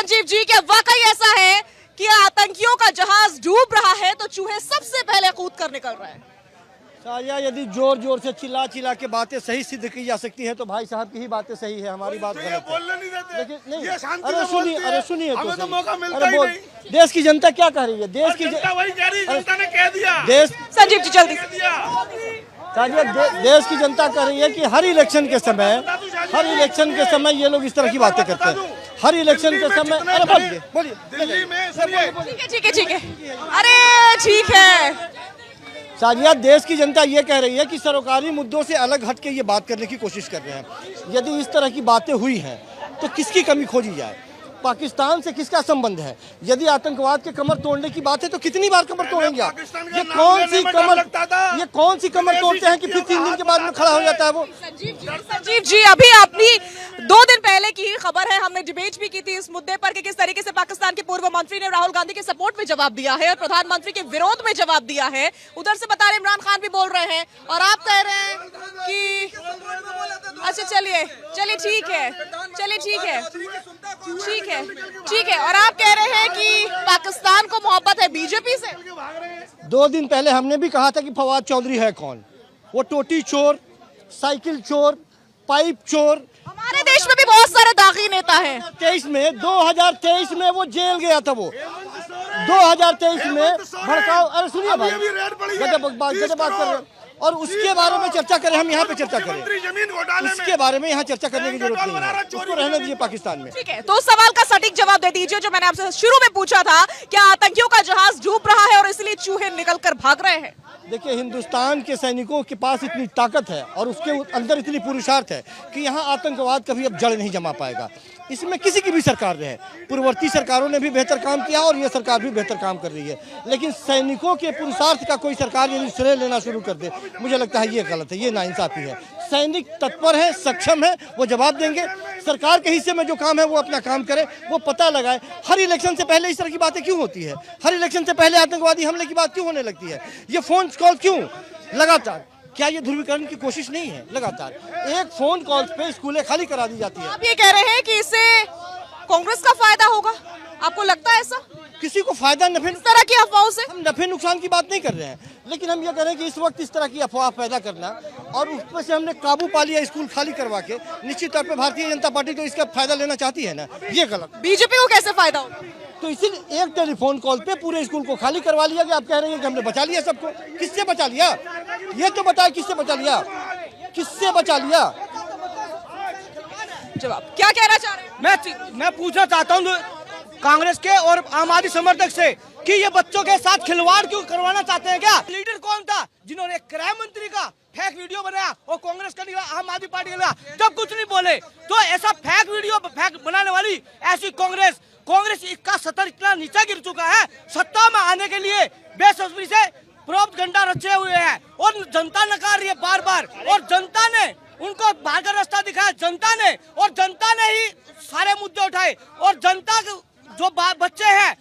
संजीव जी, क्या वाकई ऐसा है कि आतंकियों का जहाज डूब रहा है तो चूहे सबसे पहले कूद कर निकल रहे हैं? सारिया, यदि जोर जोर से चिल्ला चिल्ला के बातें सही सिद्ध की जा सकती है तो भाई साहब की ही बातें सही है, हमारी बात गलत है। लेकिन नहीं, अरे सुनिए हमें तो मौका मिलता अरे ही नहीं। देश की जनता क्या कह रही है? देश की वही कह रही है, जनता ने कह दिया। देश संजीव जी जल्दी। सारिया, देश की जनता कह रही है कि हर इलेक्शन के समय ये लोग इस तरह की बातें करते हैं। हर इलेक्शन के समय, अरे बोलिए दिल्ली में सुनिए, ठीक है। अरे ठीक है। सारिया, देश की जनता ये कह रही है कि सरकारी मुद्दों से अलग हट के ये बात करने की कोशिश कर रहे हैं। यदि इस तरह की बातें हुई हैं तो किसकी कमी खोजी जाए? पाकिस्तान से किसका संबंध है? यदि आतंकवाद के कमर तोड़ने की बात है तो कितनी बार कमर तोड़ेंगे आप? ये कौन सी कमर तोड़ते हैं कि फिर 3 दिन के बाद में खड़ा हो जाता है वो? संजीव जी, अभी अपनी 2 दिन पहले की ही खबर है, हमने डिबेट भी की थी इस मुद्दे पर कि किस तरीके से पाकिस्तान के पूर्व मंत्री ने राहुल गांधी के सपोर्ट में जवाब दिया है और प्रधानमंत्री के विरोध में जवाब दिया है। उधर से बता रहे इमरान खान भी बोल रहे हैं और आप कह रहे हैं कि अच्छा चलिए ठीक है। और आप कह रहे हैं कि पाकिस्तान को मोहब्बत है बीजेपी से। 2 दिन पहले हमने भी कहा था कि फवाद चौधरी है कौन? वो टोटी चोर, साइकिल चोर, पाइप चोर। हमारे देश में भी बहुत सारे दागी नेता हैं। 2023 में वो जेल गया था। वो 2023 में भड़काओ, अरे सुनिए भाई, गजब बात कर रहे हैं। और उसके बारे में चर्चा करें, हम यहाँ पे चर्चा करें, उसके बारे में यहाँ चर्चा करने की जरूरत नहीं है, उसको रहने दीजिए पाकिस्तान में। ठीक है, तो सवाल का सटीक जवाब दे दीजिए जो मैंने आपसे शुरू में पूछा था, क्या आतंकियों का जहाज डूब रहा है और इसलिए चूहे निकल कर भाग रहे हैं? देखिए, हिंदुस्तान के सैनिकों के पास इतनी ताकत है और उसके अंदर इतनी पुरुषार्थ है कि यहाँ आतंकवाद कभी अब जड़ नहीं जमा पाएगा। इसमें किसी की भी सरकार रहे, पूर्ववर्ती सरकारों ने भी बेहतर काम किया और ये सरकार भी बेहतर काम कर रही है, लेकिन सैनिकों के पुरुषार्थ का कोई सरकार यदि श्रेय लेना शुरू कर दे, मुझे लगता है ये गलत है, ये नाइंसाफी है। सैनिक तत्पर है, सक्षम है, वो जवाब देंगे। सरकार के हिस्से में जो काम है वो अपना काम करे, वो पता लगाए। हर इलेक्शन से पहले इस तरह की बातें क्यों होती है? हर इलेक्शन से पहले आतंकवादी हमले की बात क्यों होने लगती है? ये फोन कॉल क्यों लगातार? क्या ये ध्रुवीकरण की कोशिश नहीं है? लगातार एक फोन कॉल पे स्कूलें खाली करा दी जाती है। आप ये कह रहे हैं कि इससे कांग्रेस का फायदा होगा, आपको लगता है ऐसा? किसी को फायदा नफे, इस तरह की अफवाहों से हम नफे नुकसान की बात नहीं कर रहे हैं, लेकिन हम ये कह रहे हैं कि इस वक्त इस तरह की अफवाह पैदा करना और उस पर से हमने काबू पा लिया स्कूल खाली करवा के, निश्चित तौर पे भारतीय जनता पार्टी तो इसका फायदा लेना चाहती है ना, ये गलत। बीजेपी को कैसे फायदा होगा? तो इसीलिए एक टेलीफोन कॉल पे पूरे स्कूल को खाली करवा लिया कि आप कह रहे हैं कि हमने बचा लिया सबको। किससे बचा लिया? ये तो बताया किससे बचा लिया, किससे बचा लिया? जवाब क्या कहना चाह रहे हैं? मैं पूछना चाहता हूँ कांग्रेस के और आम आदमी समर्थक से कि ये बच्चों के साथ खिलवाड़ क्यों करवाना चाहते हैं? क्या लीडर कौन था जिन्होंने गृह मंत्री का फेक वीडियो बनाया और कांग्रेस का निकला, आम आदमी पार्टी का निकला, जब कुछ नहीं बोले? तो ऐसा फेक वीडियो फेक बनाने वाली ऐसी कांग्रेस का सतर इतना नीचा गिर चुका है, सत्ता में आने के लिए बेसब्री से प्रोपगेंडा रचे हुए हैं और जनता नकार रही है बार बार, और जनता ने उनको बाहर का रास्ता दिखाया, जनता ने ही सारे मुद्दे उठाए। और जनता के जो बच्चे हैं,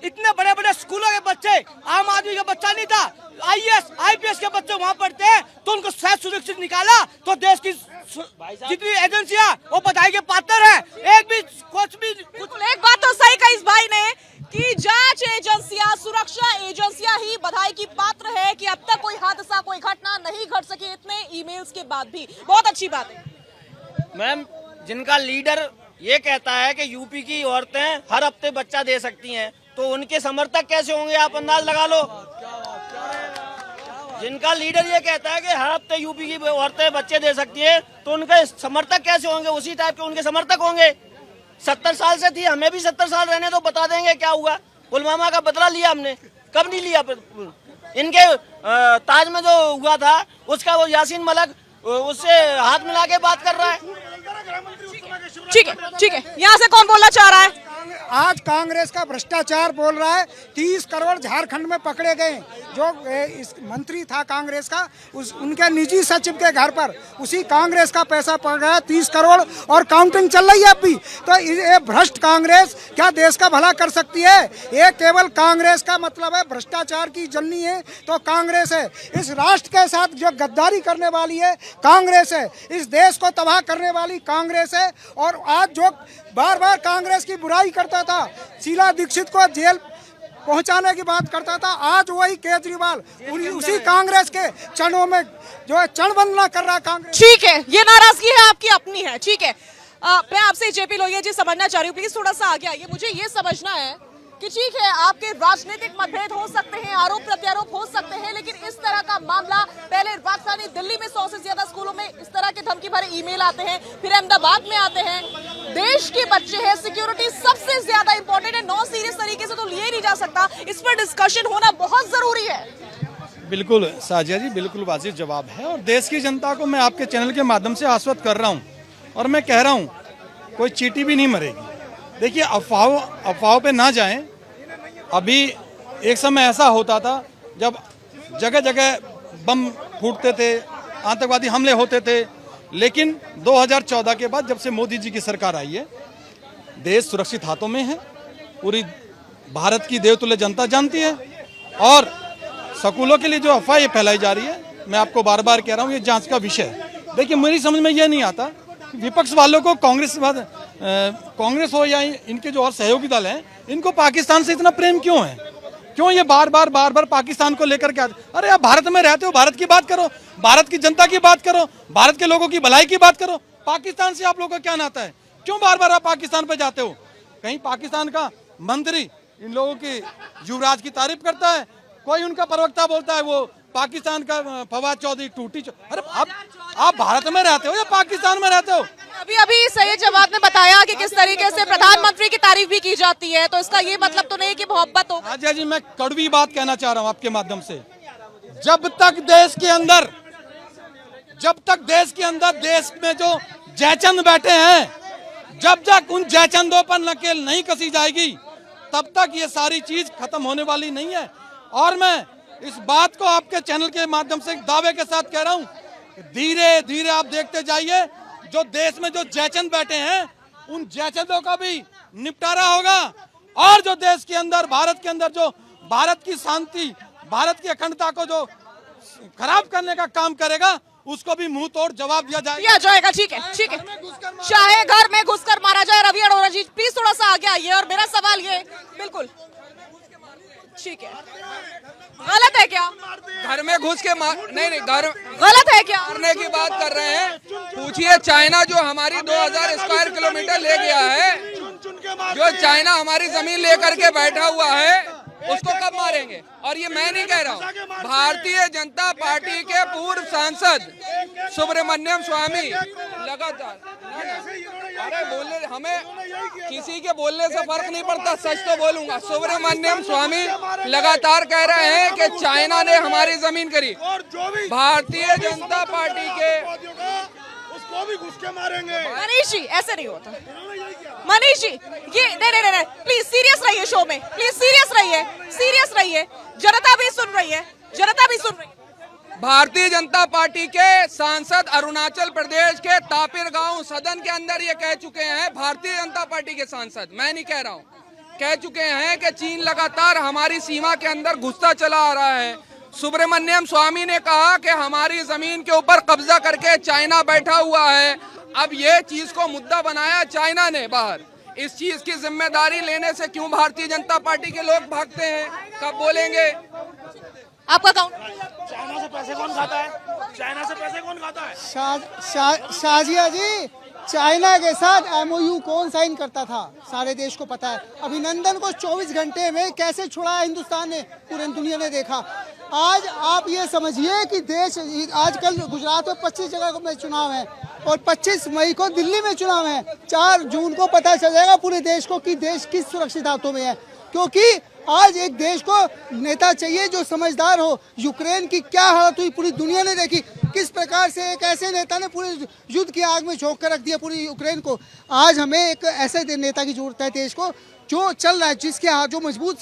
इतने बड़े बड़े स्कूलों के बच्चे, आम आदमी का बच्चा नहीं था, IAS IPS के बच्चे वहाँ पढ़ते हैं, तो उनको सहज सुरक्षित निकाला तो देश की जितनी एजेंसियां वो बधाई के पात्र है। एक बात तो सही कही इस भाई ने कि जांच एजेंसियां, सुरक्षा एजेंसियां ही बधाई की पात्र है कि अब तक कोई हादसा, कोई घटना नहीं घट सकी इतने ईमेल्स के बाद भी। बहुत अच्छी बात है। मैम, जिनका लीडर ये कहता है कि यूपी की औरतें हर हफ्ते बच्चा दे सकती हैं, तो उनके समर्थक कैसे होंगे? आप अंदाज लगा लो। जिनका लीडर ये कहता है कि हर हफ्ते यूपी की औरतें बच्चे दे सकती है, तो उनके समर्थक कैसे होंगे? उसी टाइप के उनके समर्थक होंगे। 70 साल से थी, हमें भी 70 साल रहने तो बता देंगे क्या हुआ। पुलवामा का बदला लिया हमने, कब नहीं लिया? इनके ताज में जो हुआ था उसका वो यासीन मलिक उससे हाथ मिला के बात कर रहा है। ठीक है, यहाँ से कौन बोलना चाह रहा है? आज कांग्रेस का भ्रष्टाचार बोल रहा है। 30 करोड़ झारखंड में पकड़े गए। जो इस मंत्री था कांग्रेस का, उनके निजी सचिव के घर पर उसी कांग्रेस का पैसा पड़ गया 30 करोड़ और काउंटिंग चल रही है अभी। तो ये भ्रष्ट कांग्रेस क्या देश का भला कर सकती है? ये केवल कांग्रेस का मतलब है, भ्रष्टाचार की जननी है तो कांग्रेस है। इस राष्ट्र के साथ जो गद्दारी करने वाली है कांग्रेस है। इस देश को तबाह करने वाली कांग्रेस है। और आज जो बार बार कांग्रेस की बुराई करता था, शीला दीक्षित को जेल पहुंचाने की बात करता था। आज वही केजरीवाल उसी कांग्रेस के चरणों में जो है चरणवंदना कर रहा कांग्रेस। ठीक है, ये नाराजगी है आपकी अपनी है, ठीक है। मैं आपसे जेपी लोहिया जी समझना चाह रही हूँ, प्लीज थोड़ा सा आगे आइए। मुझे ये समझना है कि ठीक है आपके राजनीतिक मतभेद हो सकते हैं, आरोप प्रत्यारोप हो सकते हैं, लेकिन इस तरह का मामला पहले राजधानी दिल्ली में 100 से ज्यादा स्कूलों में इस तरह के धमकी भरे ईमेल आते हैं, फिर अहमदाबाद में आते हैं। देश के बच्चे हैं, सिक्योरिटी सबसे ज्यादा इंपॉर्टेंट है, नॉन सीरियस तरीके से तो लिए नहीं जा सकता। इस पर डिस्कशन होना बहुत जरूरी है। बिल्कुल साजिया जी, बिल्कुल वाजिब जवाब है और देश की जनता को मैं आपके चैनल के माध्यम से आश्वस्त कर रहा हूँ और मैं कह रहा हूँ कोई चींटी भी नहीं मरेगी। देखिए अफवाहों पे ना जाएं। अभी एक समय ऐसा होता था जब जगह जगह बम फूटते थे, आतंकवादी हमले होते थे, लेकिन 2014 के बाद जब से मोदी जी की सरकार आई है, देश सुरक्षित हाथों में है। पूरी भारत की देवतुल्य जनता जानती है और स्कूलों के लिए जो अफवाह फैलाई जा रही है, मैं आपको बार बार कह रहा हूँ ये जांच का विषय है। देखिए मेरी समझ में यह नहीं आता विपक्ष वालों को कांग्रेस हो या इनके जो और सहयोगी दल हैं, इनको पाकिस्तान से इतना प्रेम क्यों है? क्यों ये बार बार पाकिस्तान को लेकर के आते? अरे आप भारत में रहते हो, भारत की बात करो, भारत की जनता की बात करो, भारत के लोगों की भलाई की बात करो। पाकिस्तान से आप लोगों का क्या नाता है? क्यों बार बार आप पाकिस्तान पे जाते हो? कहीं पाकिस्तान का मंत्री इन लोगों की युवराज की तारीफ करता है, कोई उनका प्रवक्ता बोलता है वो पाकिस्तान का फवाद चौधरी टूटी। अरे आप भारत में रहते हो या पाकिस्तान में रहते हो? अभी सैयद जवाद ने बताया कि किस तरीके से प्रधानमंत्री की तारीफ भी की जाती है, तो इसका ये मतलब तो नहीं कि मोहब्बत हो। आजिया जी, मैं कड़वी बात कहना चाह रहा हूं आपके माध्यम से। जब तक देश में जो जयचंद बैठे हैं, जब तक उन जयचंदों पर नकेल नहीं कसी जाएगी, तब तक ये सारी चीज खत्म होने वाली नहीं है। और मैं इस बात को आपके चैनल के माध्यम से दावे के साथ कह रहा हूं, धीरे धीरे आप देखते जाइए, जो देश में जो जयचंद बैठे हैं, उन जयचंदों का भी निपटारा होगा। और जो देश के अंदर, भारत के अंदर जो भारत की शांति, भारत की अखंडता को जो खराब करने का काम करेगा, उसको भी मुंह तोड़ जवाब दिया जाएगा। ठीक है, ठीक है, चाहे घर में घुसकर मारा जाए। रवि अरोड़ा जी प्लीज थोड़ा सा आगे आइए। और मेरा सवाल ये, बिल्कुल ठीक है, गलत है क्या? घर में घुस के नहीं, घर गलत है क्या? मारने की बात कर रहे हैं। पूछिए चाइना जो हमारी 2000 स्क्वायर किलोमीटर ले गया है, जो चाइना हमारी जमीन लेकर के बैठा हुआ है, उसको कब मारेंगे? और ये मैं नहीं कह रहा हूँ, भारतीय जनता पार्टी के पूर्व सांसद सुब्रमण्यम स्वामी लगातार, अरे बोलने, हमें किसी के बोलने से फर्क नहीं पड़ता, सच तो बोलूंगा। सुब्रमण्यम स्वामी लगातार कह रहे हैं कि चाइना ने हमारी जमीन करी। भारतीय जनता पार्टी के उसको भी घुस के मारेंगे। मनीष जी ऐसे नहीं होता। मनीष जी ये नहीं, प्लीज सीरियस रहिए शो में, प्लीज सीरियस रहिए। जनता भी सुन रही है। भारतीय जनता पार्टी के सांसद अरुणाचल प्रदेश के तापिर गांव सदन के अंदर ये कह चुके हैं, भारतीय जनता पार्टी के सांसद, मैं नहीं कह रहा हूँ, कह चुके हैं कि चीन लगातार हमारी सीमा के अंदर घुसता चला आ रहा है। सुब्रमण्यम स्वामी ने कहा कि हमारी जमीन के ऊपर कब्जा करके चाइना बैठा हुआ है। अब ये चीज को मुद्दा बनाया चाइना ने बाहर। इस चीज की जिम्मेदारी लेने से क्यों भारतीय जनता पार्टी के लोग भागते हैं? कब बोलेंगे? आपका अकाउंट चाइना से पैसे कौन खाता है? शाजिया जी, चाइना के साथ MOU कौन साइन करता था? सारे देश को पता है। अभिनंदन को 24 घंटे में कैसे छुड़ाया हिंदुस्तान ने, पूरी दुनिया ने देखा। आज आप ये समझिए कि देश, आजकल गुजरात में 25 जगह में चुनाव है और 25 मई को दिल्ली में चुनाव है। 4 जून को पता चल जाएगा पूरे देश को कि देश किस सुरक्षित हाथों में है, क्योंकि आज एक देश को नेता चाहिए जो समझदार हो। यूक्रेन की क्या हालत हुई पूरी दुनिया ने देखी, किस प्रकार से एक ऐसे नेता ने पूरे युद्ध की आग में झोंक कर रख दिया पूरी यूक्रेन को। आज हमें एक ऐसे नेता की जरूरत है देश को जो चल रहा है, जिसके हाथ जो मजबूत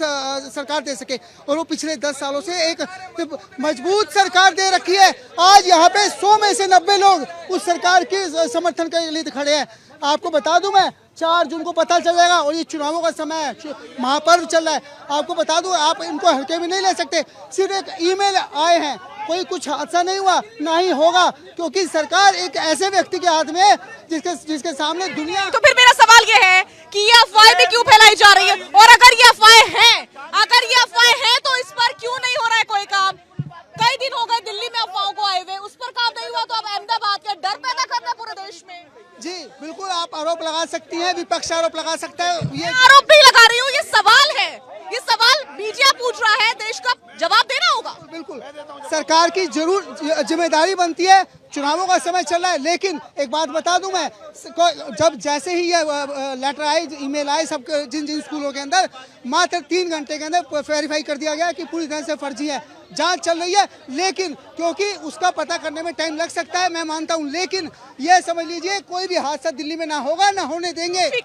सरकार दे सके, और वो पिछले 10 सालों से एक मजबूत सरकार दे रखी है। आज यहाँ पे 100 में से 90 लोग उस सरकार के समर्थन के लिए खड़े हैं। आपको बता दूं, मैं 4 जून को पता चल जाएगा और ये चुनावों का समय है, महापर्व चल रहा है। आपको बता दूं, आप इनको हल्के में नहीं ले सकते। सिर्फ एक ईमेल आए हैं कोई कुछ हादसा नहीं हुआ, ना ही होगा, क्योंकि सरकार एक ऐसे व्यक्ति के हाथ में है जिसके सामने दुनिया। तो फिर मेरा सवाल ये है कि ये अफवाहें भी क्यों फैलाई जा रही है, और अगर ये अफवाहें हैं तो इस पर क्यों नहीं हो रहा है कोई काम? कई दिन हो गए दिल्ली में अफवाहों को आए हुए, उस पर काम नहीं हुआ, तो अब अहमदाबाद का डर पैदा करना पूरे देश में। जी बिल्कुल, आप आरोप लगा सकती हैं, विपक्ष आरोप लगा सकता है, ये आरोप नहीं लगा रही हूँ, ये सवाल है, ये सवाल मीडिया पूछ रहा है, देश का जवाब देना होगा। बिल्कुल सरकार की जरूर जिम्मेदारी बनती है, चुनावों का समय चल रहा है। लेकिन एक बात बता दूं मैं, जब जैसे ही ये लेटर आई, ईमेल आए सब जिन स्कूलों के अंदर, मात्र 3 घंटे के अंदर वेरीफाई कर दिया गया कि पूरी तरह से फर्जी है। जांच चल रही है, लेकिन क्योंकि उसका पता करने में टाइम लग सकता है, मैं मानता हूं, लेकिन ये समझ लीजिए कोई भी हादसा दिल्ली में ना होगा, ना होने देंगे।